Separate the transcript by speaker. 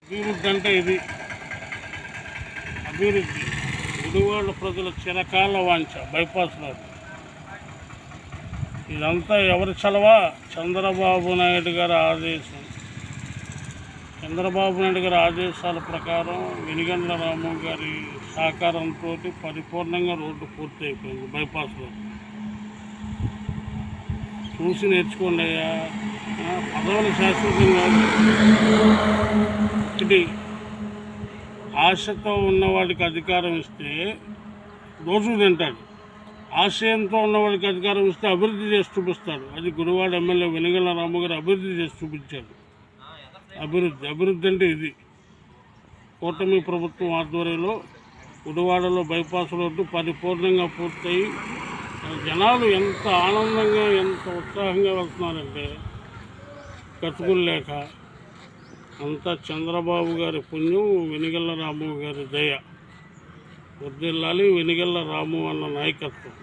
Speaker 1: అభివృద్ధి అంటే ఇది అభివృద్ధి. గుడివాడ ప్రజల చిరకాల వాంఛ బైపాస్ రోడ్. ఇదంతా ఎవరి చలవా? చంద్రబాబు నాయుడు గారి ఆదేశం. చంద్రబాబు నాయుడు గారి ఆదేశాల ప్రకారం వెనిగండ్ల రాము గారి సహకారంతో పరిపూర్ణంగా రోడ్డు పూర్తి అయిపోయింది, బైపాస్ రోడ్డు. చూసి నేర్చుకోండి అయ్యా. పదవులు శాశ్వతం కాదు. ఒకటి, ఆశతో ఉన్నవాడికి అధికారం ఇస్తే రోజు తింటాడు. ఆశయంతో ఉన్నవాడికి అధికారం ఇస్తే అభివృద్ధి చేసి చూపిస్తాడు. అది గుడివాడ ఎమ్మెల్యే వెనిగండ్ల రాము గారు అభివృద్ధి చేసి చూపించాడు. అభివృద్ధి అంటే ఇది. కూటమి ప్రభుత్వం ఆధ్వర్యంలో గుడివాడలో బైపాస్ రోడ్డు పరిపూర్ణంగా పూర్తయి జనాలు ఎంత ఆనందంగా ఎంత ఉత్సాహంగా వెళ్తున్నారంటే కట్టుకులేక. అంతా చంద్రబాబు గారి పుణ్యం, వెనిగండ్ల రాము గారి దయ. వర్ధిల్లాలి వెనిగండ్ల రాము అన్న నాయకత్వం.